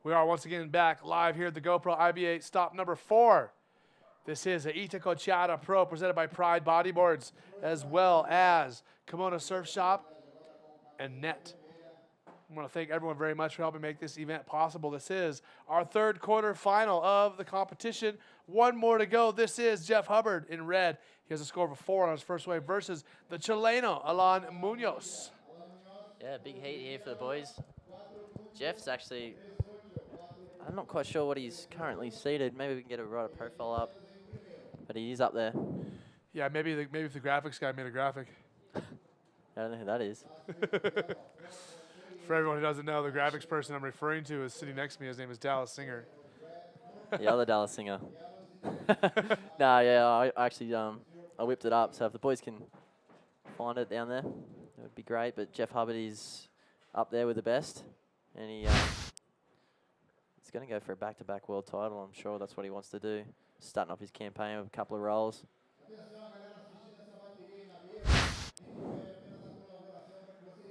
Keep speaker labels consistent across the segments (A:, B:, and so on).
A: We are once again back live here at the GoPro IBA stop number 4. This is a Itacoatiara Pro presented by Pride Bodyboards, as well as Kimono Surf Shop and Net. I want to thank everyone very much for helping make this event possible. This is our third quarter final of the competition. One more to go. This is Jeff Hubbard in red. He has a score of a 4 on his first wave versus the Chileno, Alan Munoz.
B: Yeah, big heat here for the boys. Jeff's actually, I'm not quite sure what he's currently seated. Maybe we can get a right profile up, but he is up there.
A: Yeah, maybe if the graphics guy made a graphic.
B: I don't know who that is.
A: For everyone who doesn't know, the graphics person I'm referring to is sitting next to me. His name is Dallas Singer.
B: The other Dallas Singer. Nah, yeah, I actually I whipped it up, so if the boys can find it down there, that would be great. But Jeff Hubbard is up there with the best, and he's going to go for a back-to-back world title. I'm sure that's what he wants to do. Starting off his campaign with a couple of rolls.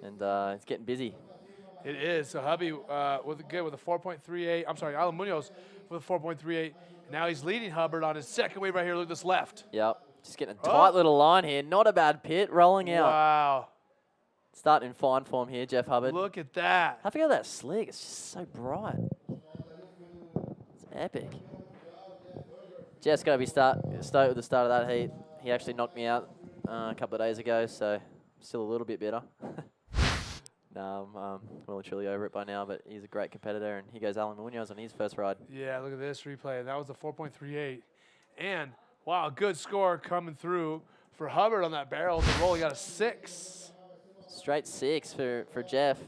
B: And it's getting busy.
A: It is. So Hubby with a 4.38. I'm sorry, Alan Munoz with a 4.38. Now he's leading Hubbard on his second wave right here. Look at this left.
B: Yep. Just getting a tight little line here. Not a bad pit. Rolling out.
A: Wow.
B: Starting in fine form here, Jeff Hubbard.
A: Look at that.
B: I forgot that slick. It's just so bright. It's epic. Jeff's going to be stoked with the start of that heat. He actually knocked me out a couple of days ago, so still a little bit better. No, I'm well and truly over it by now, but he's a great competitor, and he goes Alan Munoz on his first ride.
A: Yeah, look at this replay. That was a 4.38. And, wow, good score coming through for Hubbard on that barrel. The roll, he got a 6.
B: Straight 6 for Jeff.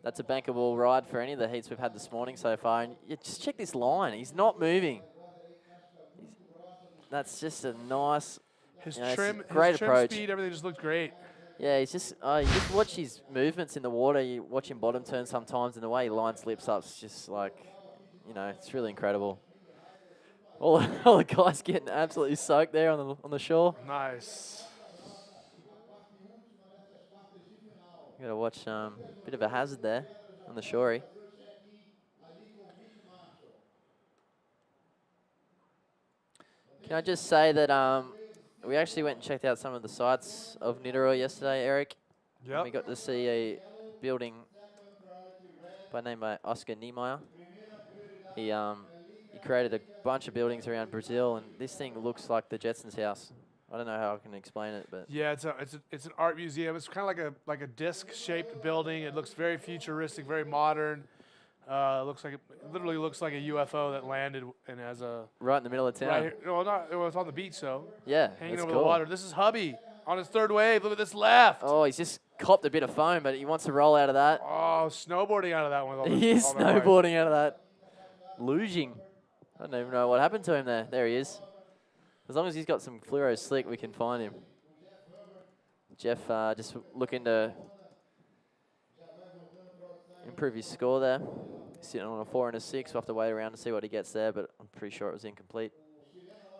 B: That's a bankable ride for any of the heats we've had this morning so far. And just check this line. He's not moving. That's just a nice,
A: his
B: trim
A: approach. Speed, everything just looked great.
B: Yeah, he's just, you just watch his movements in the water. You watch him bottom turn sometimes, and the way he lines lips up is just like, it's really incredible. All the guys getting absolutely soaked there on the shore.
A: Nice.
B: You got to watch a bit of a hazard there on the shorey. Can I just say that we actually went and checked out some of the sites of Niterói yesterday, Eric.
A: Yep.
B: We got to see a building named by Oscar Niemeyer. He created a bunch of buildings around Brazil, and this thing looks like the Jetsons' house. I don't know how I can explain it, but
A: yeah, it's an art museum. It's kind of like a disc-shaped building. It looks very futuristic, very modern. It literally looks like a UFO that landed and has a
B: right in the middle of town.
A: Right here. No, it was on the beach, so
B: yeah,
A: hanging over the water. This is Hubby on his third wave. Look at this left.
B: Oh, he's just copped a bit of foam, but he wants to roll out of that.
A: Oh, snowboarding out of that one.
B: He is snowboarding out of that. Luging. I don't even know what happened to him there. There he is. As long as he's got some fluoro slick, we can find him. Jeff just looking to improve his score there. Sitting on a 4 and a 6. We'll have to wait around to see what he gets there, but I'm pretty sure it was incomplete.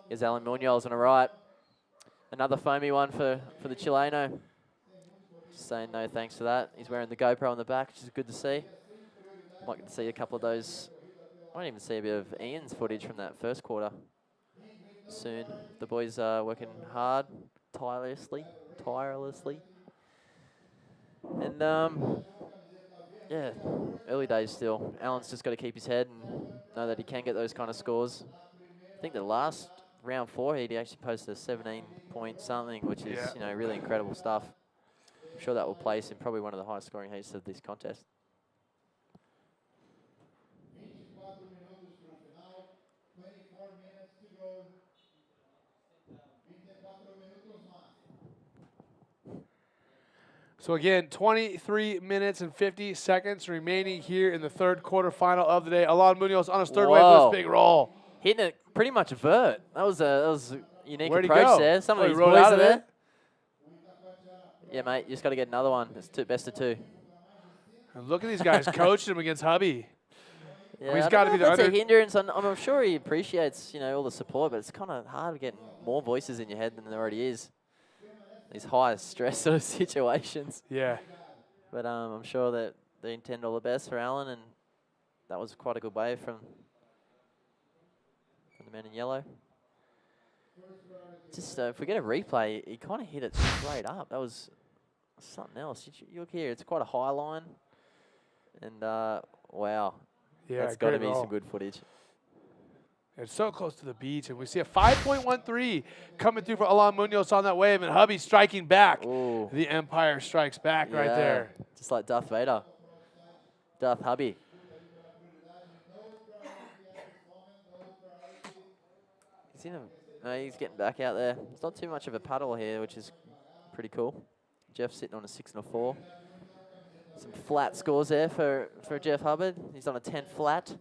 B: Here's Alan Munoz on the right. Another foamy one for the Chileno. Just saying no thanks to that. He's wearing the GoPro on the back, which is good to see. Might get to see a couple of those. I might even see a bit of Ian's footage from that first quarter soon. The boys are working hard, tirelessly. And yeah, early days still. Alan's just got to keep his head and know that he can get those kind of scores. I think the last round 4 he actually posted a 17 point something, which is really incredible stuff. I'm sure that will place him probably one of the highest scoring heats of this contest.
A: So again, 23 minutes and 50 seconds remaining here in the third quarterfinal of the day. Alan Munoz on his third wave with his big roll.
B: Hitting it pretty much vert. That was a unique
A: Where'd
B: approach there. Some of these boys
A: out
B: are
A: of
B: there. Yeah, mate, you just got to get another one. It's best of 2.
A: And look at these guys coaching him against Hubby.
B: Yeah,
A: he's got to be the
B: that's a hindrance. I'm sure he appreciates all the support, but it's kind of hard getting more voices in your head than there already is. These high stress sort of situations.
A: Yeah.
B: But I'm sure that they intend all the best for Alan, and that was quite a good wave from the man in yellow. Just if we get a replay, he kind of hit it straight up. That was something else. You look here, it's quite a high line. And, wow.
A: Yeah,
B: that's got to
A: great
B: be
A: roll.
B: some good footage.
A: It's so close to the beach, and we see a 5.13 coming through for Alan Munoz on that wave, and Hubby striking back.
B: Ooh.
A: The Empire strikes back right there.
B: Just like Darth Vader. Darth Hubby. He's getting back out there. It's not too much of a paddle here, which is pretty cool. Jeff's sitting on a 6 and a 4. Some flat scores there for Jeff Hubbard. He's on a 10 flat.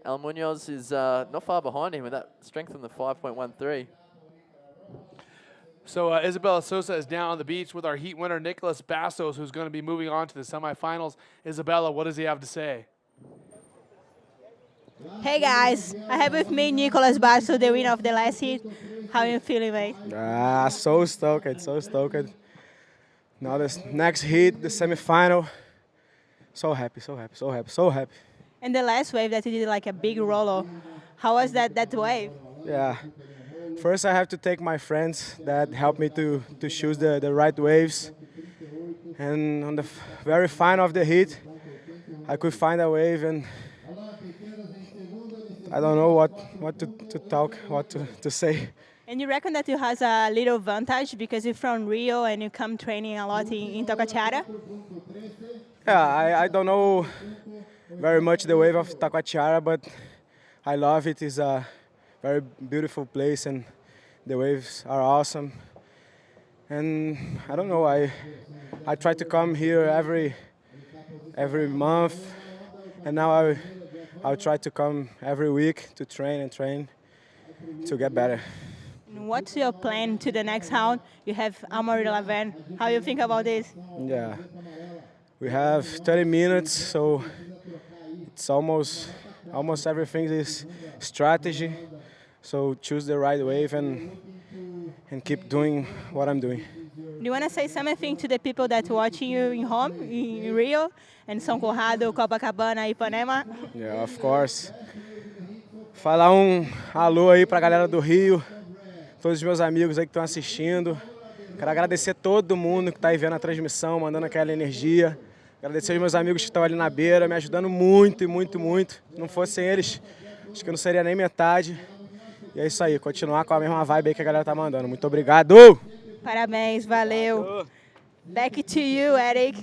B: Al Munoz is not far behind him with that strength from the 5.13.
A: So Isabella Sosa is down on the beach with our heat winner, Nicholas Bastos, who's going to be moving on to the semifinals. Isabella, what does he have to say?
C: Hey guys, I have with me Nicholas Bastos, the winner of the last heat. How are you feeling, mate?
D: So stoked, so stoked. Now this next heat, the semifinal. So happy, so happy, so happy, so happy.
C: And the last wave that you did like a big roller. How was that wave?
D: Yeah. First I have to thank my friends that helped me to choose the right waves. And on the very final of the heat, I could find a wave, and I don't know what to talk, what to say.
C: And you reckon that you has a little advantage because you're from Rio and you come training a lot in Itacoatiara?
D: Yeah, I don't know very much the wave of Itacoatiara, but I love it. It's a very beautiful place and the waves are awesome. And I don't know, I try to come here every month, and now I'll try to come every week to train to get better.
C: What's your plan to the next round? You have Amaury Laverne. How you think about this?
D: Yeah, we have 30 minutes, so it's almost everything is strategy. So choose the right wave and keep doing what I'm doing.
C: Do you want to say something to the people that watching you in home, in Rio, and São Conrado, Copacabana, Ipanema?
D: Yeah, of course. Falar alô aí pra galera do Rio, todos os meus amigos aí que estão assistindo. Quero agradecer todo mundo que está aí vendo a transmissão, mandando aquela energia. Agradecer aos meus amigos que estão ali na beira, me ajudando muito e muito, muito. Se não fossem eles, acho que eu não seria nem metade. E é isso aí, continuar com a mesma vibe aí que a galera tá mandando. Muito obrigado!
C: Parabéns, valeu. Back to you, Eric.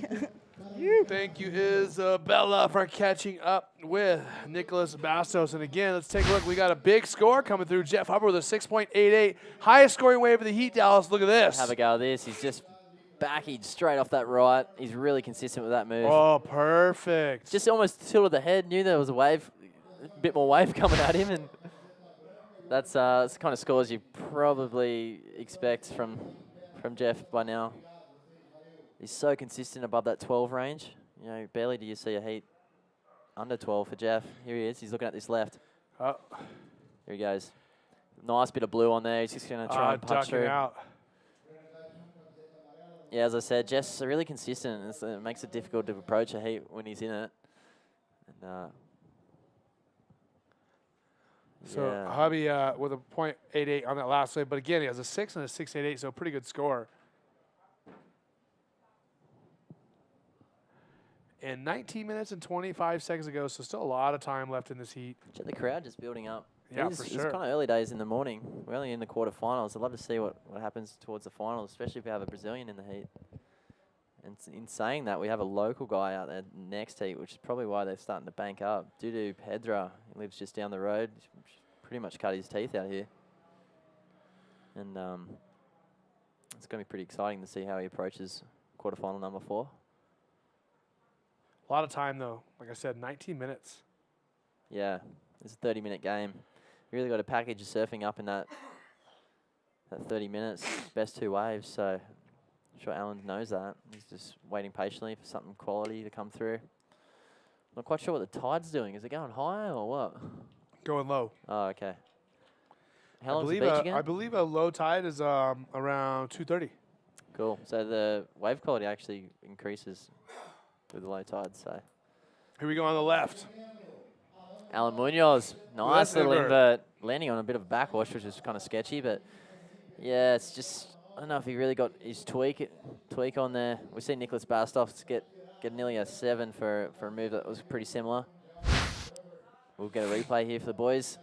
A: Thank you, Isabella, for catching up with Nicholas Bastos. And again, let's take a look. We got a big score coming through. Jeff Hubbard with a 6.88. Highest scoring wave of the heat, Dallas. Look at this.
B: Have a go at this. He's just backing straight off that right. He's really consistent with that move.
A: Oh, perfect.
B: Just almost tilted the head. Knew there was a wave, a bit more wave coming at him. And that's the kind of scores you probably expect from Jeff by now. He's so consistent above that 12 range. You know, barely do you see a heat under 12 for Jeff. Here he is. He's looking at this left.
A: Oh.
B: Here he goes. Nice bit of blue on there. He's just going to try and punch through.
A: Out.
B: Yeah, as I said, Jeff's really consistent. It makes it difficult to approach a heat when he's in it. And,
A: so
B: yeah.
A: Hubby with a .88 on that last wave. But again, he has a 6 and a 6.88, so pretty good score. And 19 minutes and 25 seconds ago, so still a lot of time left in this heat.
B: Check the crowd just building up.
A: Yeah,
B: It's
A: for
B: It's
A: sure.
B: kind of early days in the morning. We're only in the quarterfinals. I'd love to see what happens towards the finals, especially if we have a Brazilian in the heat. And in saying that, we have a local guy out there next heat, which is probably why they're starting to bank up. Dudu Pedra, he lives just down the road. He's pretty much cut his teeth out here. And it's going to be pretty exciting to see how he approaches quarterfinal number 4.
A: A lot of time, though. Like I said, 19 minutes.
B: Yeah, it's a 30-minute game. You really got to package your surfing up in that 30 minutes. Best 2 waves, so I'm sure Alan knows that. He's just waiting patiently for something quality to come through. Not quite sure what the tide's doing. Is it going high or what?
A: Going low.
B: Oh, okay. How long's the beach again?
A: I believe a low tide is around 2:30.
B: Cool. So the wave quality actually increases with the low tide, so
A: Here we go on the left.
B: Alan Munoz, nice
A: Good
B: little
A: invert.
B: invert. Landing on a bit of a backwash, which is kind of sketchy, but yeah, it's just, I don't know if he really got his tweak on there. We've seen Nicholas Bastos get nearly a 7 for a move that was pretty similar. We'll get a replay here for the boys.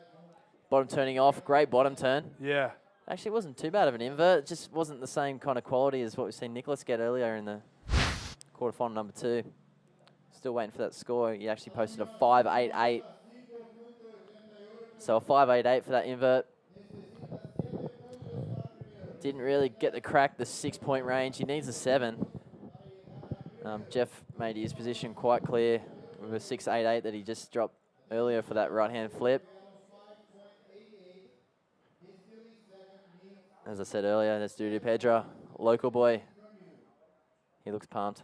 B: Bottom turning off, great bottom turn.
A: Yeah.
B: Actually, it wasn't too bad of an invert. It just wasn't the same kind of quality as what we've seen Nicholas get earlier in the quarterfinal number 2. Still waiting for that score. He actually posted a 5.88. So a 5.88 for that invert. Didn't really get the crack, the 6-point range. He needs a 7. Jeff made his position quite clear with a 6.88 that he just dropped earlier for that right-hand flip. As I said earlier, that's Dudu Pedra, local boy. He looks pumped.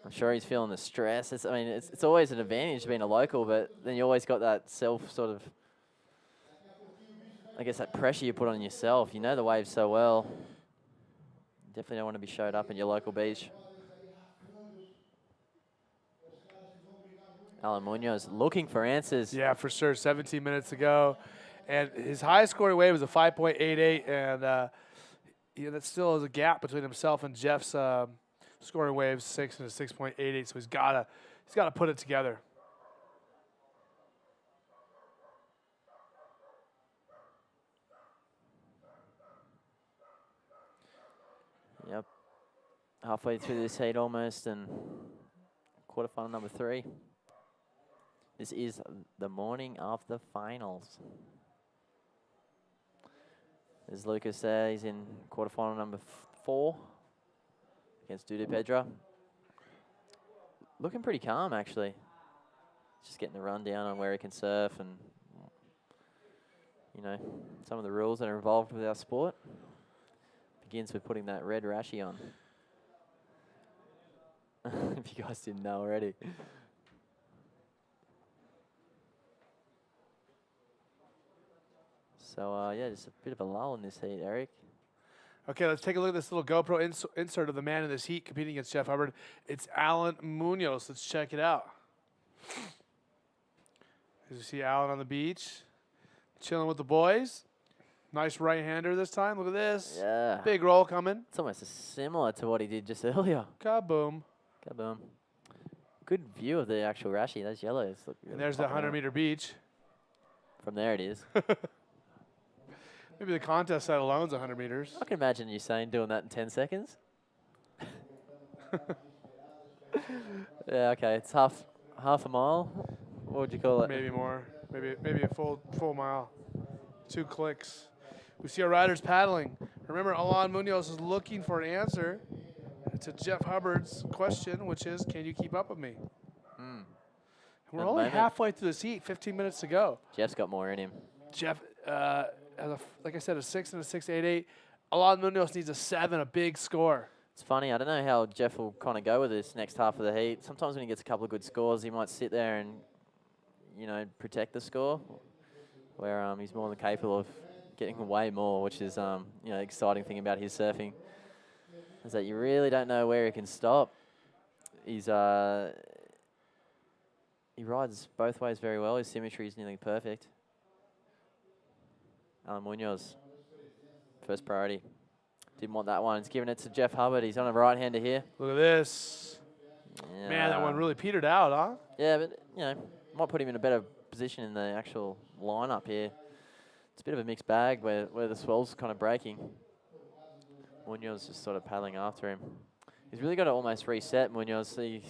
B: I'm sure he's feeling the stress. It's always an advantage being a local, but then you always got that self sort of, I guess, that pressure you put on yourself. You know the waves so well. You definitely don't want to be showed up at your local beach. Alan Munoz looking for answers.
A: Yeah, for sure. 17 minutes ago. And his highest scoring wave was a 5.88, and that still is a gap between himself and Jeff's scoring wave 6 and a 6.88. So he's gotta put it together.
B: Yep, halfway through this heat almost, and quarterfinal number 3. This is the morning of the finals. There's Lucas there. He's in quarterfinal number 4 against Dudu Pedra. Looking pretty calm, actually. Just getting the rundown on where he can surf and, some of the rules that are involved with our sport. Begins with putting that red rashi on. If you guys didn't know already. So, yeah, just a bit of a lull in this heat, Eric.
A: Okay, let's take a look at this little GoPro insert of the man in this heat competing against Jeff Hubbard. It's Alan Munoz. Let's check it out. As you see Alan on the beach, chilling with the boys. Nice right-hander this time. Look at this.
B: Yeah.
A: Big roll coming.
B: It's almost similar to what he did just earlier.
A: Kaboom.
B: Kaboom. Good view of the actual rashi. Those yellows look really
A: And there's the
B: popping out.
A: 100-meter beach.
B: From there it is.
A: Maybe the contest side alone's 100 meters.
B: I can imagine you saying doing that in 10 seconds. Yeah, okay. It's half a mile. What would you call it?
A: Maybe more. Maybe a full mile. 2 clicks. We see our riders paddling. Remember, Alan Munoz is looking for an answer to Jeff Hubbard's question, which is, can you keep up with me? We're
B: At the
A: only
B: moment-
A: halfway through this heat, 15 minutes to go.
B: Jeff's got more in him.
A: Jeff has like I said, a 6 and a 6.88. Alan Munoz needs a 7, a big score.
B: It's funny. I don't know how Jeff will kind of go with this next half of the heat. Sometimes when he gets a couple of good scores, he might sit there and, protect the score, where he's more than capable of getting way more, which is, exciting thing about his surfing, is that you really don't know where he can stop. He's he rides both ways very well. His symmetry is nearly perfect. Alan Munoz, first priority. Didn't want that one. He's giving it to Jeff Hubbard. He's on a right-hander here.
A: Look at this.
B: Yeah.
A: Man, that one really petered out, huh?
B: Yeah, but, might put him in a better position in the actual lineup here. It's a bit of a mixed bag where the swell's kind of breaking. Munoz just sort of paddling after him. He's really got to almost reset Munoz. He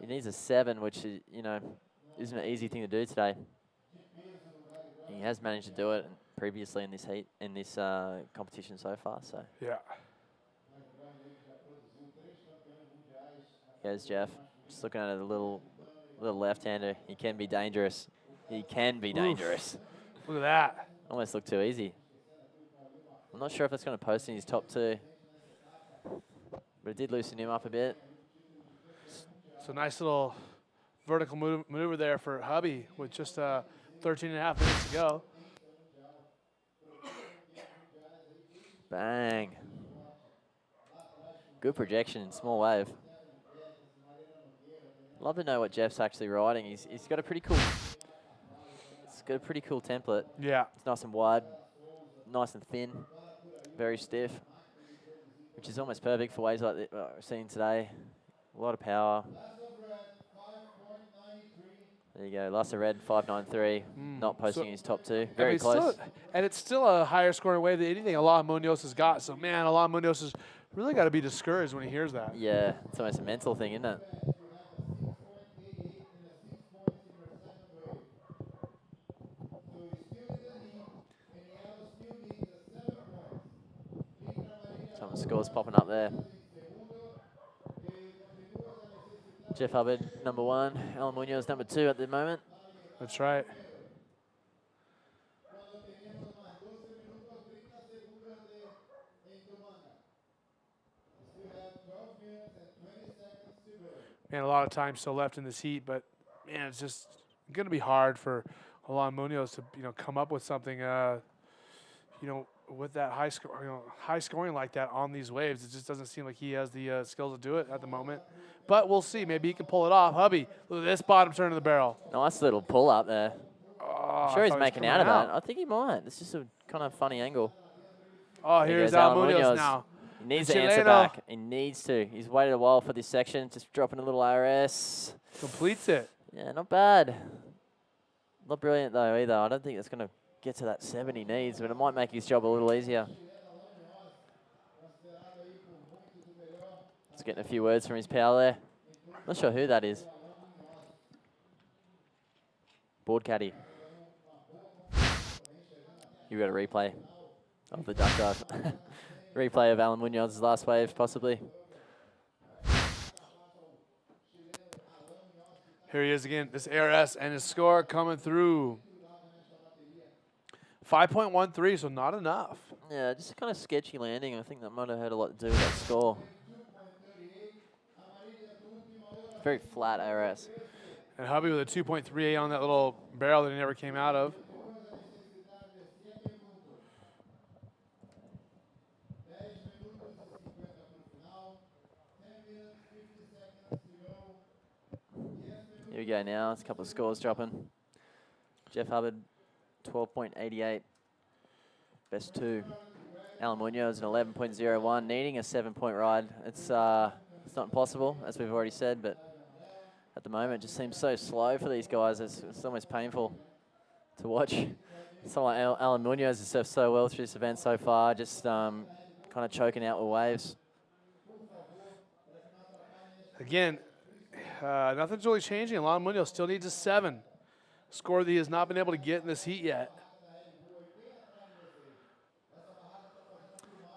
B: needs a 7, which is, isn't an easy thing to do today. He has managed to do it previously in this heat, in this competition so far. So
A: Yeah.
B: here's Jeff, just looking at a little left-hander. He can be dangerous. He can be dangerous.
A: Look at that.
B: Almost looked too easy. I'm not sure if that's going to post in his top 2, but it did loosen him up a bit.
A: So nice little vertical maneuver there for Hubby with just 13 and a half minutes to go.
B: Bang. Good projection, small wave. Love to know what Jeff's actually riding. He's got a pretty cool. It's got a pretty cool template.
A: Yeah.
B: It's nice and wide, nice and thin, very stiff, which is almost perfect for waves like that we're seeing today. A lot of power. There you go, Lassa Red 593, not posting his top two. Very close.
A: And it's still a higher scoring wave than anything Alain Munoz has got. So, man, Alain Munoz has really got to be discouraged when he hears that.
B: Yeah, it's almost a mental thing, isn't it? Some scores popping up there. Jeff Hubbard, number 1. Alain Munoz, number 2 at the moment.
A: That's right. Man, a lot of time still left in this heat, but man, it's just going to be hard for Alain Munoz to come up with something with that high scoring like that on these waves. It just doesn't seem like he has the skills to do it at the moment. But we'll see. Maybe he can pull it off. Hubby, look at this bottom turn of the barrel.
B: Nice little pull up there.
A: Oh,
B: I'm sure he's making out of that. I think he might. It's just a kind of funny angle.
A: Oh, here's Alain Munoz now.
B: He needs to answer back. He needs to. He's waited a while for this section. Just dropping a little RS.
A: Completes it.
B: Yeah, not bad. Not brilliant, though, either. I don't think it's going to get to that 7 he needs, but it might make his job a little easier. Just getting a few words from his pal there. Not sure who that is. Board caddy. You got a replay of the duck dive. Replay of Alain Munoz's last wave, possibly.
A: Here he is again, this ARS, and his score coming through. 5.13, so not enough.
B: Yeah, just kind of sketchy landing. I think that might have had a lot to do with that score. Very flat ARS.
A: And Hubby with a 2.38 on that little barrel that he never came out of.
B: Here we go now. It's a couple of scores dropping. Jeff Hubbard, 12.88. Best 2. Alain Munoz, an 11.01, needing a 7-point ride. It's not impossible, as we've already said, but at the moment it just seems so slow for these guys. It's almost painful to watch. Someone like Alain Munoz has surfed so well through this event so far, just kind of choking out with waves.
A: Again, nothing's really changing. Alain Munoz still needs a 7. Score that he has not been able to get in this heat yet.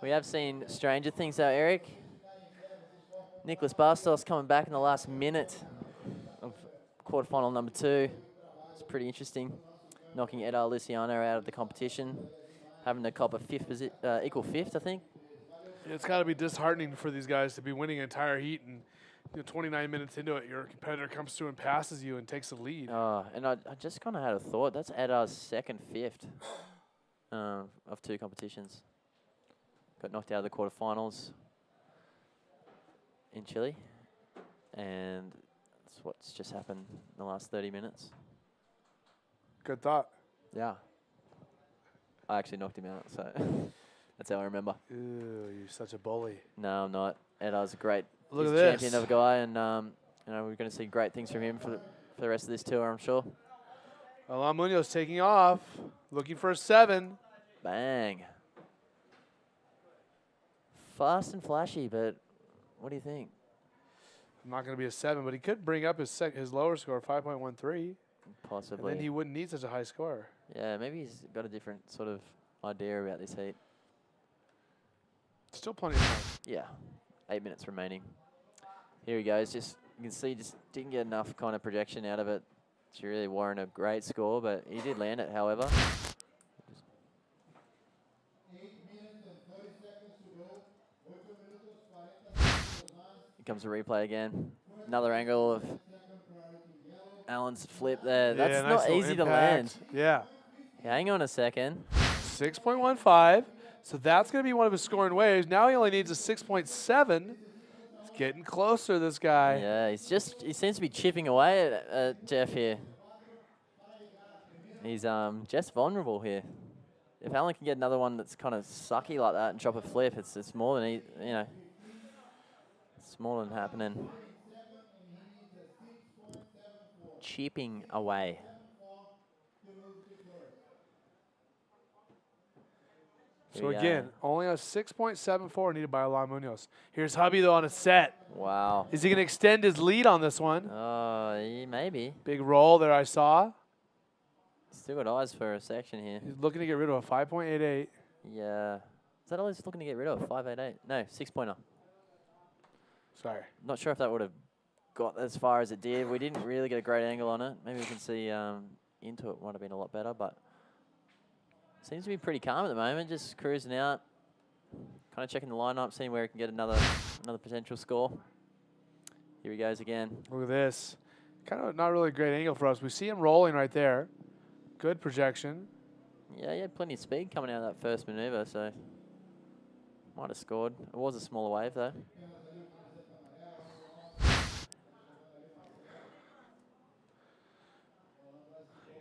B: We have seen stranger things though, Eric. Nicholas Bastos coming back in the last minute of quarterfinal number 2. It's pretty interesting. Knocking Ed Luciano out of the competition. Having to cop a equal 5th, I think.
A: It's got to be disheartening for these guys to be winning an entire heat, and 29 minutes into it, your competitor comes through and passes you and takes the lead.
B: And I just kind of had a thought. That's Edar's 2nd 5th of 2 competitions. Got knocked out of the quarterfinals in Chile, and that's what's just happened in the last 30 minutes.
A: Good thought.
B: Yeah. I actually knocked him out, so that's how I remember.
A: Ew, you're such a bully.
B: No, I'm not. Edar's a great
A: Look at
B: champion
A: this.
B: of a guy, and we're going to see great things from him for the rest of this tour, I'm sure.
A: Alain Munoz taking off, looking for a 7.
B: Bang. Fast and flashy, but what do you think?
A: Not going to be a 7, but he could bring up his lower score, 5.13.
B: Possibly.
A: And then he wouldn't need such a high score.
B: Yeah, maybe he's got a different sort of idea about this heat.
A: Still plenty of time.
B: Yeah, 8 minutes remaining. Here he goes. Just you can see, just didn't get enough kind of projection out of it to really warrant a great score, but he did land it, however. Here comes a replay again. Another angle of Alan's flip there.
A: Yeah,
B: That's
A: nice
B: not
A: little
B: easy to
A: impact.
B: land.
A: Yeah.
B: Hang on a second.
A: 6.15. So that's going to be one of his scoring waves. Now he only needs a 6.7. He's Getting closer, this guy.
B: Yeah, he seems to be chipping away at Jeff here. He's just vulnerable here. If Alan can get another one that's kind of sucky like that and drop a flip, it's more than it's more than happening. Chipping away.
A: So again, only a 6.74 needed by Alon Munoz. Here's Hubby though on a set.
B: Wow.
A: Is he going to extend his lead on this one?
B: Yeah, maybe.
A: Big roll there I saw.
B: Still got eyes for a section here.
A: He's looking to get rid of a 5.88.
B: Yeah. Is that all he's looking to get rid of? 588? No, 6-pointer.
A: Sorry.
B: Not sure if that would have got as far as it did. We didn't really get a great angle on it. Maybe we can see into it. Might have been a lot better, but seems to be pretty calm at the moment. Just cruising out, kind of checking the lineup, seeing where he can get another potential score. Here he goes again.
A: Look at this. Kind of not really a great angle for us. We see him rolling right there. Good projection.
B: Yeah, he had plenty of speed coming out of that first maneuver, so might have scored. It was a smaller wave, though.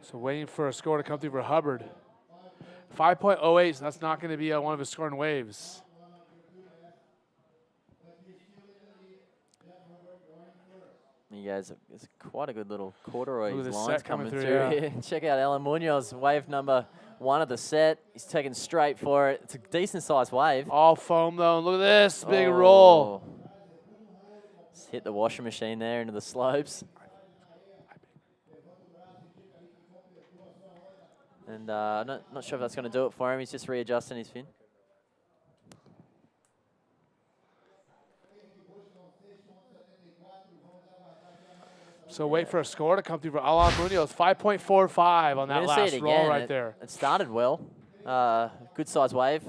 A: So waiting for a score to come through for Hubbard. 5.08, so that's not going to be one of his scoring waves.
B: You guys, it's quite a good little corduroy
A: Look at this
B: lines
A: set coming
B: coming
A: through,
B: through
A: yeah.
B: here. Check out Alan Munoz, wave number 1 of the set. He's taking straight for it. It's a decent sized wave.
A: All foam though, and look at this, big roll.
B: Just hit the washing machine there into the slopes. And not sure if that's going to do it for him. He's just readjusting his fin.
A: So wait for a score to come through for Alon Munoz. 5.45 on that last roll right there.
B: It started well. Good size wave.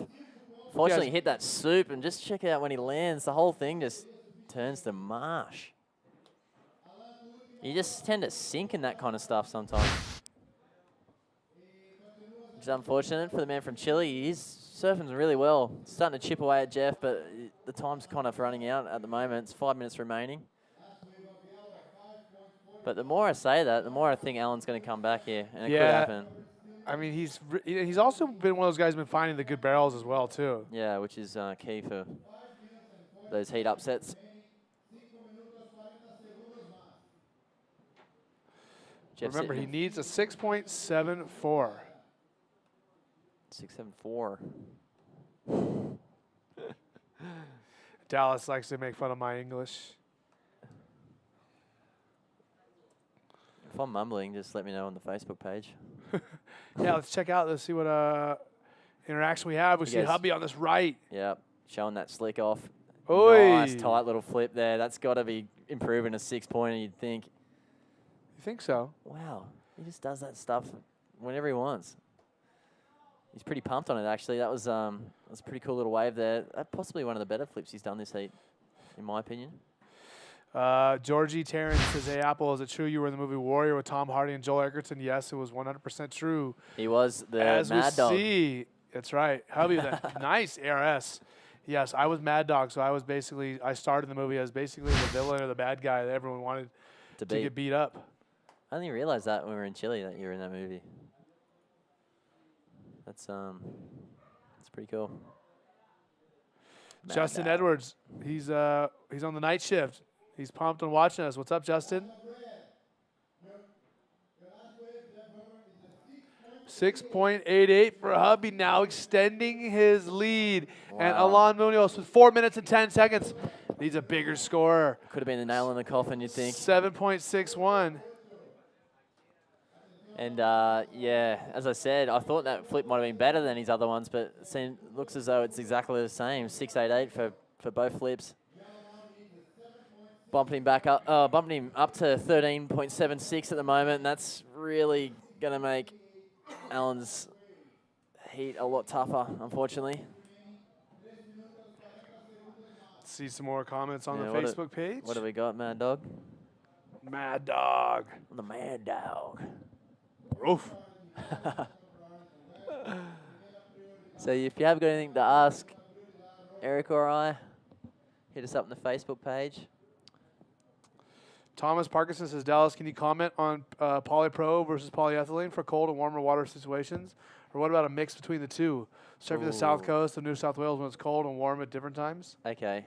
B: Fortunately, he hit that soup, and just check out when he lands, the whole thing just turns to marsh. You just tend to sink in that kind of stuff sometimes. Which is unfortunate for the man from Chile. He's surfing really well. Starting to chip away at Jeff, but the time's kind of running out at the moment. It's 5 minutes remaining. But the more I say that, the more I think Alan's going to come back here, and it could happen.
A: I mean, he's also been one of those guys who's been finding the good barrels as well, too.
B: Yeah, which is key for those heat upsets.
A: Remember, he needs a 6.74.
B: 674.
A: Dallas likes to make fun of my English.
B: If I'm mumbling, just let me know on the Facebook page.
A: Yeah, let's check out. Let's see what interaction we have. We see Hubby on this right.
B: Yep, showing that slick off.
A: Oy.
B: Nice tight little flip there. That's got to be improving a 6-pointer, you'd think.
A: You think so?
B: Wow, he just does that stuff whenever he wants. He's pretty pumped on it, actually. That was a pretty cool little wave there. Possibly one of the better flips he's done this heat, in my opinion.
A: Georgie Terrence says, "Hey, Apple, is it true you were in the movie Warrior with Tom Hardy and Joel Edgerton?" Yes, it was 100% true.
B: He was the
A: As
B: Mad Dog.
A: See, that's right. Hubby, that nice ARS. Yes, I was Mad Dog, so I started the movie as basically the villain or the bad guy that everyone wanted to get beat up.
B: I didn't realize that when we were in Chile that you were in that movie. That's pretty cool.
A: Justin Edwards, he's on the night shift. He's pumped on watching us. What's up, Justin? 6.88 for Hubby, now extending his lead.
B: Wow.
A: And Alon Munoz with 4 minutes and 10 seconds needs a bigger score.
B: Could have been the nail in the coffin, you'd think.
A: 7.61.
B: And yeah, as I said, I thought that flip might have been better than his other ones, but it looks as though it's exactly the same. 6.88 for both flips. Bumping him up to 13.76 at the moment, and that's really going to make Alan's heat a lot tougher, unfortunately.
A: See some more comments on the Facebook page.
B: What do we got, Mad Dog?
A: Mad Dog.
B: The Mad Dog.
A: Oof.
B: So if you have got anything to ask Eric or I, hit us up on the Facebook page.
A: Thomas Parkinson says, Dallas, can you comment on polypro versus polyethylene for cold and warmer water situations? Or what about a mix between the two? Surfing the South
B: Ooh.
A: Coast of New South Wales when it's cold and warm at different times?
B: Okay.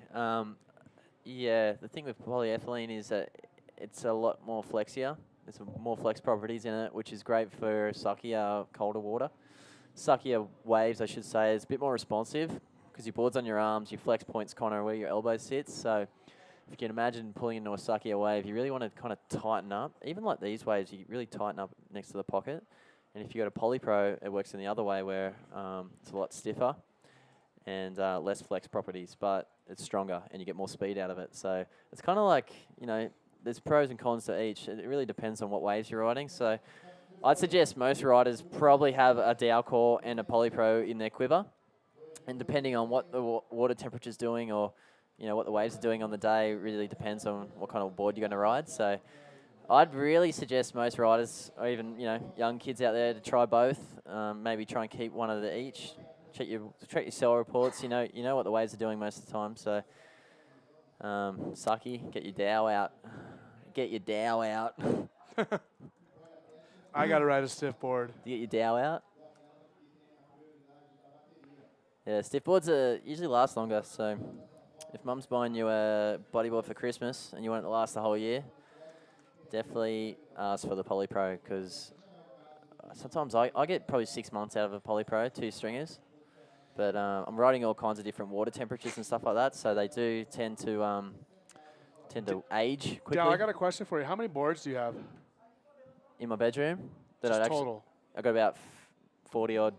B: Yeah, the thing with polyethylene is that it's a lot more flexier. There's more flex properties in it, which is great for suckier, colder water. Suckier waves, I should say, is a bit more responsive because your board's on your arms, your flex point's kind of where your elbow sits. So if you can imagine pulling into a suckier wave, you really want to kind of tighten up. Even like these waves, you really tighten up next to the pocket. And if you go to polypro, it works in the other way where it's a lot stiffer and less flex properties, but it's stronger and you get more speed out of it. So it's kind of like, there's pros and cons to each. It really depends on what waves you're riding. So I'd suggest most riders probably have a Dow core and a polypro in their quiver. And depending on what the water temperature's doing or what the waves are doing on the day, really depends on what kind of board you're going to ride. So I'd really suggest most riders, or even young kids out there, to try both. Maybe try and keep one of the each. Check your cell reports. You know what the waves are doing most of the time. So sucky, get your Dow out. Get your Dow out.
A: I got to ride a stiff board.
B: You get your Dow out. Yeah, stiff boards usually last longer. So if Mum's buying you a bodyboard for Christmas and you want it to last the whole year, definitely ask for the Polypro, because sometimes I get probably 6 months out of a Polypro, 2 stringers. But I'm riding all kinds of different water temperatures and stuff like that, so they do tend to age quickly.
A: Dal, I got a question for you. How many boards do you have?
B: In my bedroom?
A: Just total?
B: I got about 40 odd.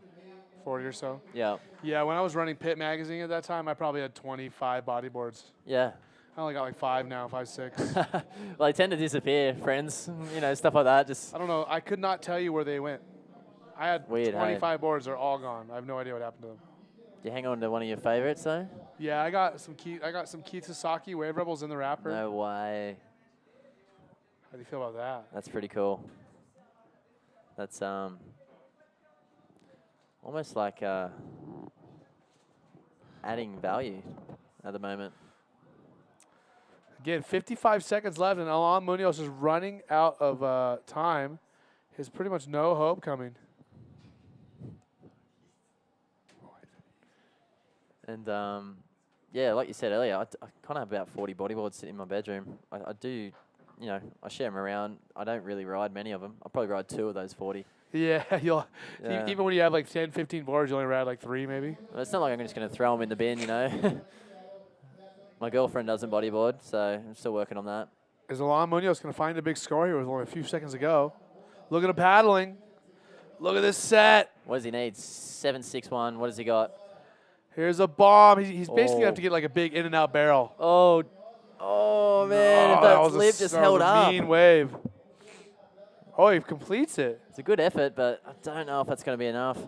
A: 40 or so?
B: Yeah.
A: Yeah, when I was running Pit Magazine at that time, I probably had 25 bodyboards.
B: Yeah.
A: I only got like 5 now, 5, 6.
B: Well, they tend to disappear, friends, stuff like that. Just
A: I don't know. I could not tell you where they went. I had
B: Weird,
A: 25 boards. They're all gone. I have no idea what happened to them.
B: you hang on to one of your favorites, though?
A: Yeah, I got some Keith Sasaki Wave Rebels in the wrapper.
B: No way.
A: How do you feel about that?
B: That's pretty cool. That's almost like adding value at the moment.
A: Again, 55 seconds left, and Alain Munoz is running out of time. There's pretty much no hope coming.
B: And yeah, like you said earlier, I kind of have about 40 bodyboards sitting in my bedroom. I do, I share them around. I don't really ride many of them. I probably ride 2 of those 40.
A: Yeah,
B: Yeah.
A: even when you have like 10, 15 boards, you only ride like 3 maybe.
B: Well, it's not like I'm just going to throw them in the bin, My girlfriend doesn't bodyboard, so I'm still working on that.
A: Is Alain Munoz going to find a big score here with only a few seconds to go? Look at him paddling. Look at this set.
B: What does he need? 7.61. What has he got?
A: Here's a bomb. He's basically going to have
B: Oh.
A: to get like a big in and out barrel.
B: Oh man! If that flip just held up.
A: Mean wave. Oh, he completes it.
B: It's a good effort, but I don't know if that's going to be enough.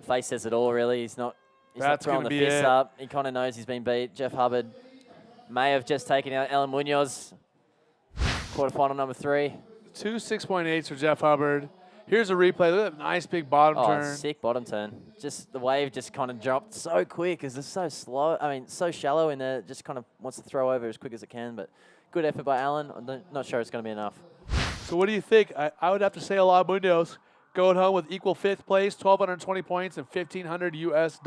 B: Face says it all, really. He's not
A: That's
B: throwing
A: gonna
B: the
A: be
B: fists
A: it.
B: up. He kind of knows he's been beat. Jeff Hubbard may have just taken out Alan Munoz. Quarterfinal number 3.
A: 2 6.8s for Jeff Hubbard. Here's a replay. Look at that nice big bottom turn.
B: Sick bottom turn. Just the wave just kind of dropped so quick because it's so slow. I mean, so shallow in there. It just kind of wants to throw over as quick as it can. But good effort by Alan. I'm not sure it's going to be enough.
A: So what do you think? I would have to say Alain Munoz going home with equal 5th place, 1,220 points and $1,500 US.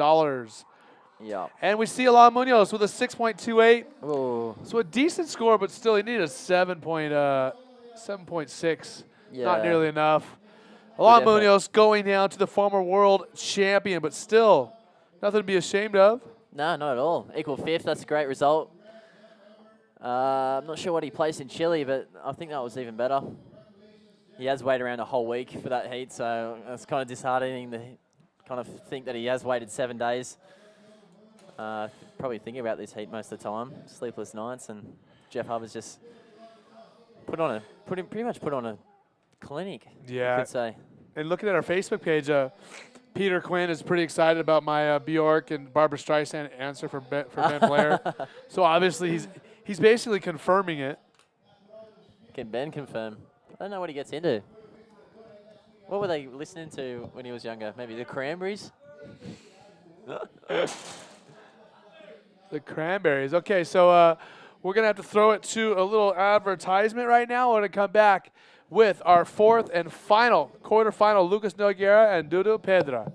B: Yeah.
A: And we see Alain Munoz with a 6.28.
B: Oh.
A: So a decent score, but still he needed a 7.6.
B: Yeah.
A: Not nearly enough. Alain
B: effort.
A: Munoz going down to the former world champion, but still nothing to be ashamed of.
B: No, not at all. Equal 5th. That's a great result. I'm not sure what he placed in Chile, but I think that was even better. He has waited around a whole week for that heat, so it's kind of disheartening to kind of think that he has waited 7 days. Probably thinking about this heat most of the time, sleepless nights, and Jeff Hubbard's just pretty much put on a clinic.
A: Yeah.
B: You could say.
A: And looking at our Facebook page, Peter Quinn is pretty excited about my Bjork and Barbara Streisand answer for Ben Blair. So obviously he's basically confirming it.
B: Can Ben confirm? I don't know what he gets into. What were they listening to when he was younger? Maybe the Cranberries?
A: The cranberries. Okay, so we're going to have to throw it to a little advertisement right now. We're going to come back with our fourth and final quarterfinal, Lucas Nogueira and Dudu Pedra.